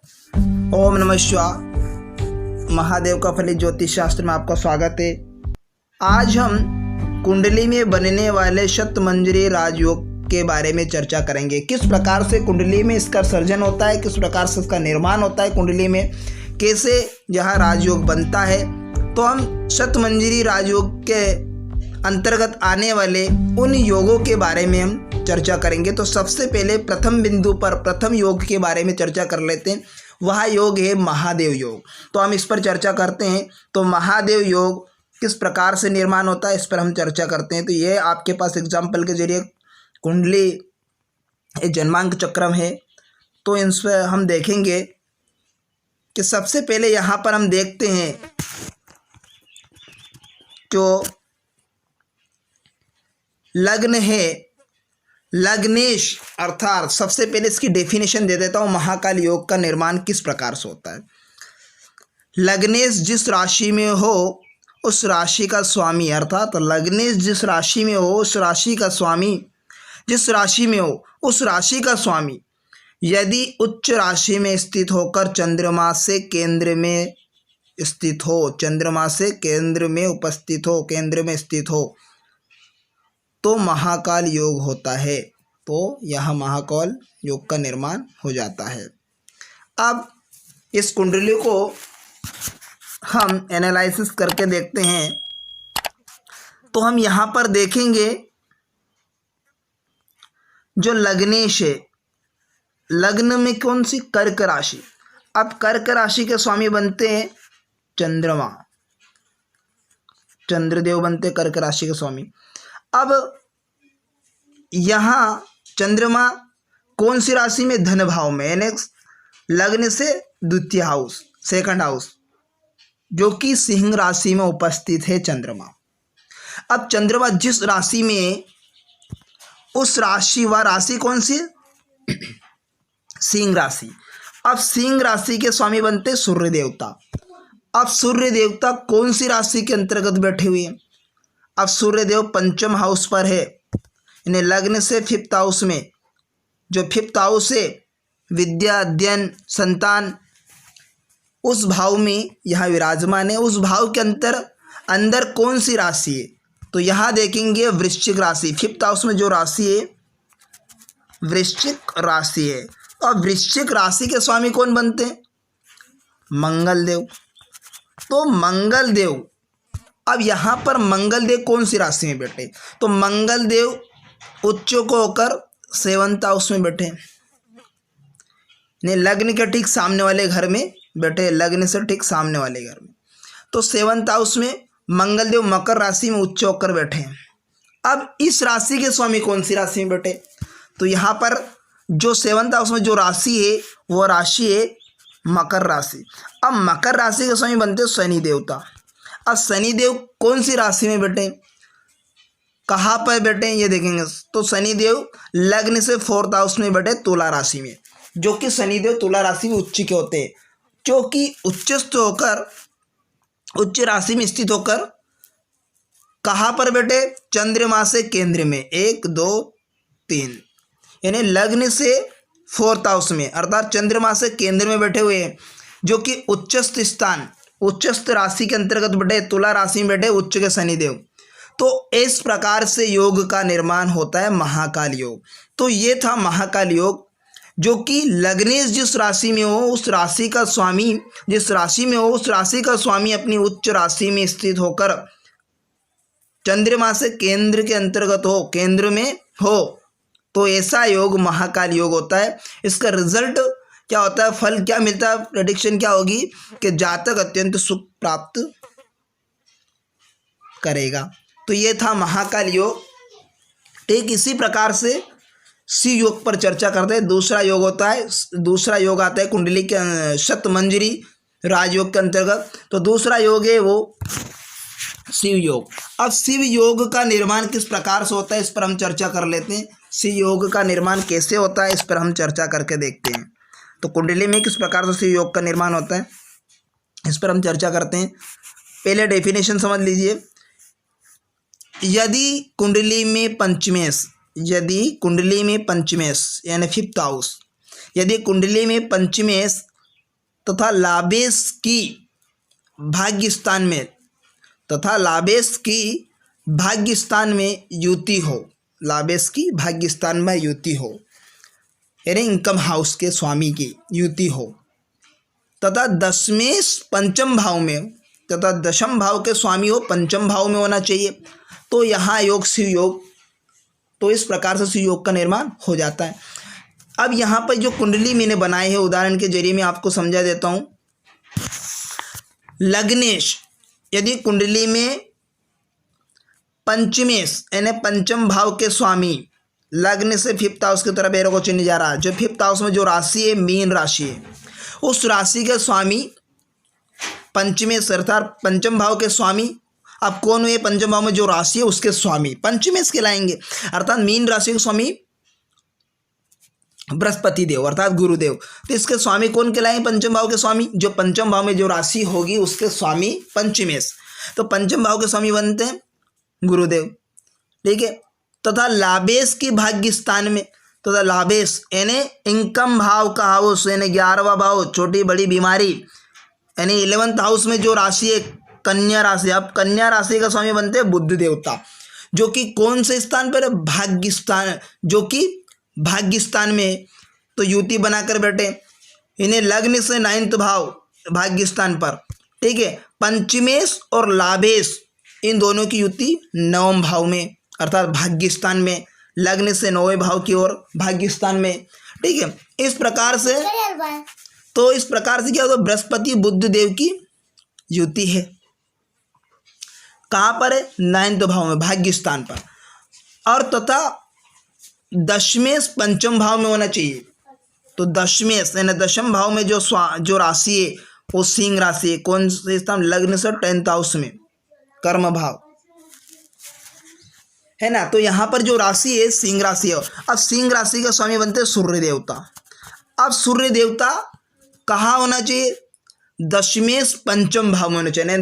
ओम नमः शिवाय। महादेव का फलित ज्योतिष शास्त्र में आपका स्वागत है। आज हम कुंडली में बनने वाले शतमंजरी राजयोग के बारे में चर्चा करेंगे। किस प्रकार से कुंडली में इसका सर्जन होता है, किस प्रकार से इसका निर्माण होता है, कुंडली में कैसे यह राजयोग बनता है। तो हम शतमंजरी राजयोग के अंतर्गत आने वाले उन योगों के बारे में हम चर्चा करेंगे। तो सबसे पहले प्रथम बिंदु पर प्रथम योग के बारे में चर्चा कर लेते हैं। वह योग है महादेव योग। तो हम इस पर चर्चा करते हैं। तो महादेव योग किस प्रकार से निर्माण होता है, इस पर हम चर्चा करते हैं। तो ये आपके पास एग्जाम्पल के जरिए कुंडली एक जन्मांक चक्रम है। तो इन पर हम देखेंगे कि सबसे पहले यहाँ पर हम देखते हैं जो लग्न है, लग्नेश अर्थात सबसे पहले इसकी डेफिनेशन दे देता हूँ। महाकाल योग का निर्माण किस प्रकार से होता है। लग्नेश जिस राशि में हो उस राशि का स्वामी, अर्थात लग्नेश जिस राशि में हो उस राशि का स्वामी, जिस राशि में हो उस राशि का स्वामी यदि उच्च राशि में स्थित होकर चंद्रमा से केंद्र में स्थित हो, चंद्रमा से केंद्र में उपस्थित हो, केंद्र में स्थित हो, तो महाकाल योग होता है। तो यह महाकाल योग का निर्माण हो जाता है। अब इस कुंडली को हम एनालिसिस करके देखते हैं। तो हम यहाँ पर देखेंगे जो लग्नेश है, लग्न में कौन सी, कर्क राशि। अब कर्क राशि के स्वामी बनते हैं चंद्रमा, चंद्रदेव बनते कर्क राशि के स्वामी। अब यहाँ चंद्रमा कौन सी राशि में, धन भाव में, यानी लग्न से द्वितीय हाउस, सेकंड हाउस, जो कि सिंह राशि में उपस्थित है चंद्रमा। अब चंद्रमा जिस राशि में, उस राशि व राशि कौन सी, सिंह राशि। अब सिंह राशि के स्वामी बनते सूर्य देवता। अब सूर्य देवता कौन सी राशि के अंतर्गत बैठे हुए हैं। अब सूर्य देव पंचम हाउस पर है, यानी लग्न से फिफ्थ हाउस में, जो फिफ्थ हाउस है विद्या, अध्ययन, संतान, उस भाव में यह विराजमान है। उस भाव के अंदर कौन सी राशि है, तो यहाँ देखेंगे वृश्चिक राशि। फिफ्थ हाउस में जो राशि है वृश्चिक राशि है। और वृश्चिक राशि के स्वामी कौन बनते हैं, मंगल देव। तो मंगल देव, अब यहाँ पर मंगल देव कौन सी राशि में बैठे, तो मंगल देव उच्च को होकर सेवंथ हाउस में बैठे, ने लग्न के ठीक सामने वाले घर में बैठे, लग्न से ठीक सामने वाले घर में। तो सेवंथ हाउस में मंगल देव मकर राशि में उच्च होकर बैठे हैं। अब इस राशि के स्वामी कौन सी राशि में बैठे, तो यहाँ पर जो सेवंथ हाउस में जो राशि है वो राशि है मकर राशि। अब मकर राशि के स्वामी बनते शनि देवता। अब शनिदेव कौन सी राशि में बैठे, कहाँ पर बैठे ये देखेंगे। तो शनिदेव लग्न से फोर्थ हाउस में बैठे तुला राशि में, जो कि शनिदेव तुला राशि में उच्च के होते हैं, जो कि उच्चस्थ होकर उच्च राशि में स्थित होकर कहाँ पर बैठे, चंद्रमा से केंद्र में, 1 2 3, यानी लग्न से फोर्थ हाउस में, अर्थात चंद्रमा से केंद्र में बैठे हुए हैं, जो कि उच्चस्थ स्थान, उच्चस्थ राशि के अंतर्गत बैठे, तुला राशि में बैठे उच्च के शनिदेव। तो इस प्रकार से योग का निर्माण होता है महाकाल योग। तो ये था महाकाल योग, जो कि लग्नेश जिस राशि में हो उस राशि का स्वामी, जिस राशि में हो उस राशि का स्वामी अपनी उच्च राशि में स्थित होकर चंद्रमा से केंद्र के अंतर्गत हो, केंद्र में हो, तो ऐसा योग महाकाल योग होता है। इसका रिजल्ट क्या होता है, फल क्या मिलता है, प्रेडिक्शन क्या होगी कि जातक अत्यंत सुख प्राप्त करेगा। तो ये था महाकाल योग। ठीक इसी प्रकार से सी योग पर चर्चा करते हैं। दूसरा योग होता है, दूसरा योग आता है कुंडली के शतमंजरी राजयोग के अंतर्गत। तो दूसरा योग है वो शिव योग। अब शिव योग का निर्माण किस प्रकार से होता है, इस पर हम चर्चा कर लेते हैं। शिव योग का निर्माण कैसे होता है, इस पर हम चर्चा करके देखते हैं। तो कुंडली में किस प्रकार से शिव योग का निर्माण होता है, इस पर हम चर्चा करते हैं। पहले डेफिनेशन समझ लीजिए। यदि कुंडली में पंचमेश, यदि कुंडली में पंचमेश यानी फिफ्थ हाउस, यदि कुंडली में पंचमेश तथा लाभेश की भाग्यस्थान में तथा लाभेश की भाग्यस्थान में युति हो, लाभेश की भाग्यस्थान में युति हो, यानी इनकम हाउस के स्वामी की युति हो, तथा दशमेश पंचम भाव में, तथा दशम भाव के स्वामी हो पंचम भाव में होना चाहिए। तो यहाँ योग शिव योग, तो इस प्रकार से शिव योग का निर्माण हो जाता है। अब यहाँ पर जो कुंडली मैंने बनाई है उदाहरण के जरिए मैं आपको समझा देता हूँ। लग्नेश, यदि कुंडली में पंचमेश यानी पंचम भाव के स्वामी लग्न से फिफ्थ हाउस की तरफ एरो को चिन्ह जा रहा है, जो फिफ्थ हाउस में जो राशि है मीन राशि है, उस राशि के स्वामी पंचमेश अर्थात पंचम भाव के स्वामी अब कौन हुए? पंचम भाव में जो राशि है उसके स्वामी पंचमेश कहलाएंगे। अर्थात मीन राशि के स्वामी बृहस्पति देव अर्थात गुरुदेव। तो इसके स्वामी कौन कहलाएंगे? पंचम भाव के स्वामी, जो पंचम भाव में जो राशि होगी उसके स्वामी पंचमेश। तो पंचम भाव के स्वामी बनते हैं गुरुदेव, ठीक है। तथा लाभेश की भाग्य स्थान में, तथा लाभेश यानी इनकम भाव का हाउस यानी 11वां भाव, छोटी बड़ी बीमारी यानी 11th हाउस में जो राशि है कन्या राशि। अब कन्या राशि का स्वामी बनते हैं बुध देवता, जो कि कौन से स्थान पर? भाग्य स्थान, जो कि भाग्य स्थान में तो युति बनाकर बैठे। इन्हें लग्न से 9th भाव भाग्य स्थान पर, ठीक है। पंचमेश और लाभेश इन दोनों की युति 9वें भाव में अर्थात भाग्य स्थान में, लग्न से 9वें भाव की ओर भाग्य स्थान में, ठीक है। इस प्रकार से क्या होता है? बृहस्पति बुध देव की युति है। कहाँ पर है? 9th भाव में भाग्य स्थान पर। और तथा दशमेश पंचम भाव में होना चाहिए। तो दशमेश यानी दशम भाव में जो राशि है वो सिंह राशि है। कौन से स्थान? लग्न से 10th हाउस में, कर्म भाव है ना। तो यहाँ पर जो राशि है सिंह राशि है। अब सिंह राशि का स्वामी बनते हैं सूर्य देवता। अब सूर्य देवता कहाँ होना चाहिए? दशमेश पंचम भाव में होना चाहिए।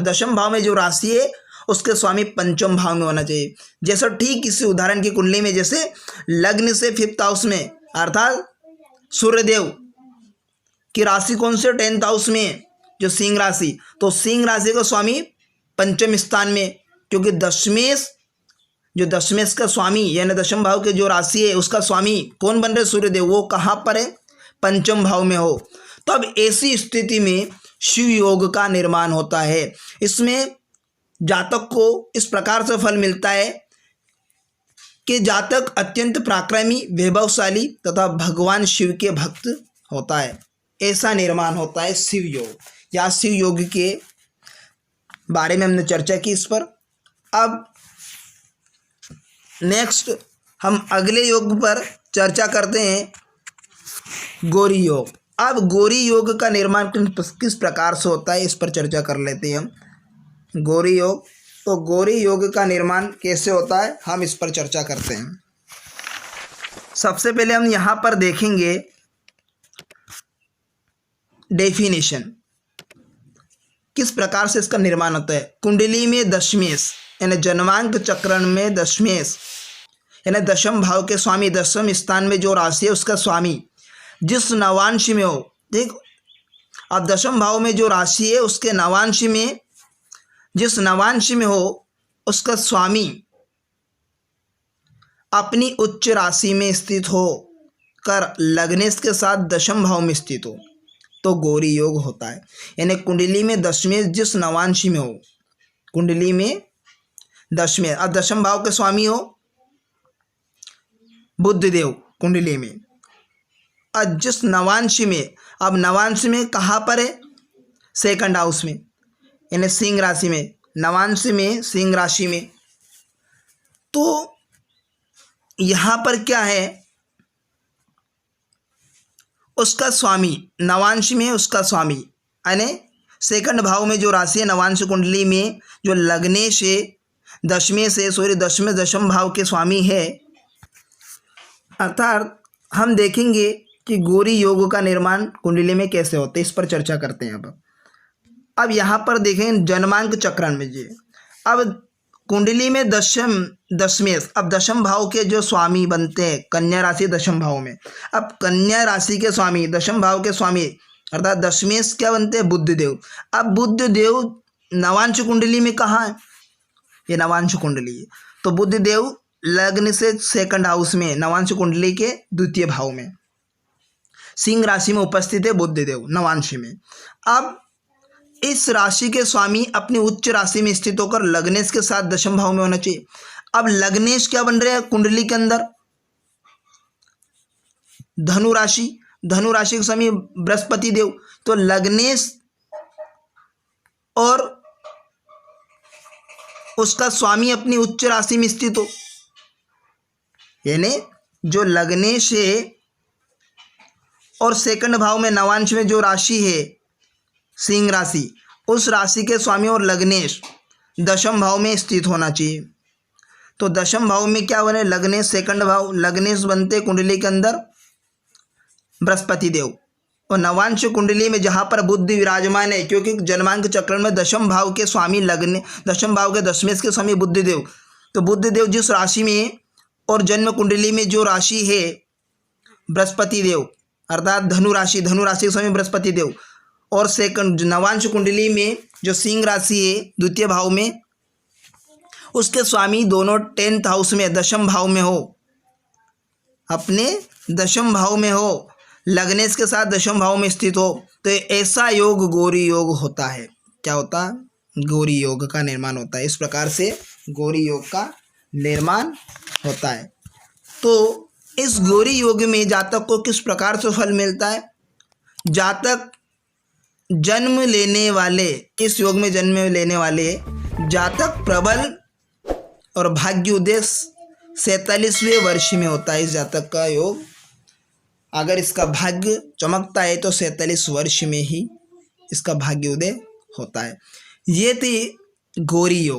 दशम भाव में जो राशि है उसके स्वामी पंचम भाव में होना चाहिए। जैसा ठीक इसी उदाहरण की कुंडली में जैसे लग्न से 5th हाउस में अर्थात सूर्यदेव की राशि कौन से? 10th हाउस में जो सिंह राशि। तो सिंह राशि का स्वामी पंचम स्थान में, क्योंकि दशमेश का स्वामी यानी दशम भाव के जो राशि है उसका स्वामी कौन बन रहे? सूर्यदेव। वो कहाँ पर है? पंचम भाव में हो। तो अब ऐसी स्थिति में शिव योग का निर्माण होता है। इसमें जातक को इस प्रकार से फल मिलता है कि जातक अत्यंत पराक्रमी, वैभवशाली तथा भगवान शिव के भक्त होता है। ऐसा निर्माण होता है शिव योग। या शिव योग के बारे में हमने चर्चा की इस पर। अब नेक्स्ट हम अगले योग पर चर्चा करते हैं गौरी योग। अब गौरी योग का निर्माण किस प्रकार से होता है इस पर चर्चा कर लेते हैं हम। गौरी योग, तो गौरी योग का निर्माण कैसे होता है हम इस पर चर्चा करते हैं। सबसे पहले हम यहाँ पर देखेंगे डेफिनेशन, किस प्रकार से इसका निर्माण होता है। कुंडली में दशमेश यानी जन्मांक चक्रण में दशमेश यानी दशम भाव के स्वामी, दशम स्थान में जो राशि है उसका स्वामी जिस नवांश में हो, ठीक। अब दशम भाव में जो राशि है उसके नवांश में, जिस नवांश में हो उसका स्वामी अपनी उच्च राशि में स्थित हो कर लग्नेश के साथ दशम भाव में स्थित हो तो गौरी योग होता है। यानी कुंडली में दशमेश जिस नवांश में हो, कुंडली में दशमेश, अब दशम भाव के स्वामी हो बुध देव कुंडली में, और जिस नवांश में, अब नवांश में कहाँ पर है? 2nd हाउस में यानी सिंह राशि में, नवांश में सिंह राशि में। तो यहाँ पर क्या है? उसका स्वामी नवांश में, उसका स्वामी यानी 2nd भाव में जो राशि है नवांश कुंडली में जो लग्नेश है, दशम भाव के स्वामी है। अर्थात हम देखेंगे कि गौरी योग का निर्माण कुंडली में कैसे होते हैं, इस पर चर्चा करते हैं। अब यहाँ पर देखें जन्मांक चक्रण में जी, अब कुंडली में दशमेश, अब दशम भाव के जो स्वामी बनते हैं कन्या राशि दशम भाव में। अब कन्या राशि के स्वामी, दशम भाव के स्वामी अर्थात दशमेश क्या बनते हैं, बुध देव। अब बुध देव नवांश कुंडली में कहाँ है, ये नवांश कुंडली है, तो बुध देव लग्न से सेकंड हाउस में नवांश कुंडली के द्वितीय भाव में सिंह राशि में उपस्थित है बुध देव नवांश में। अब इस राशि के स्वामी अपनी उच्च राशि में स्थित होकर लग्नेश के साथ दशम भाव में होना चाहिए। अब लग्नेश क्या बन रहे हैं कुंडली के अंदर, धनु राशि, धनु राशि के स्वामी बृहस्पति देव, तो लग्नेश और उसका स्वामी अपनी उच्च राशि में स्थित हो, यानी जो लग्नेश है और सेकंड भाव में नवांश में जो राशि है सिंह राशि, उस राशि के स्वामी और लग्नेश दशम भाव में स्थित होना चाहिए। तो दशम भाव में क्या बने, लग्नेश सेकंड भाव, लग्नेश बनते कुंडली के अंदर बृहस्पति देव, और नवांश कुंडली में जहाँ पर बुध विराजमान है, क्योंकि जन्मांक चक्र में दशम भाव के स्वामी लग्न, दशम भाव के दशमेश के स्वामी बुध देव, तो बुध देव जिस राशि में और जन्म कुंडली में जो राशि है बृहस्पति देव अर्थात धनु राशि, धनु राशि के स्वामी बृहस्पति देव, और सेकंड नवांश कुंडली में जो सिंह राशि है द्वितीय भाव में, उसके स्वामी दोनों 10th हाउस में दशम भाव में हो, अपने दशम भाव में हो, लग्नेश के साथ दशम भाव में स्थित हो, तो ऐसा योग गौरी योग होता है। क्या होता है, गौरी योग का निर्माण होता है। इस प्रकार से गौरी योग का निर्माण होता है। तो इस गौरी योग में जातक को किस प्रकार से फल मिलता है, जातक जन्म लेने वाले, इस योग में जन्म लेने वाले जातक प्रबल और भाग्य उदय 47वें वर्ष में होता है। इस जातक का योग अगर इसका भाग्य चमकता है तो 47 वर्ष में ही इसका भाग्य उदय होता है। ये थी गौरी योग।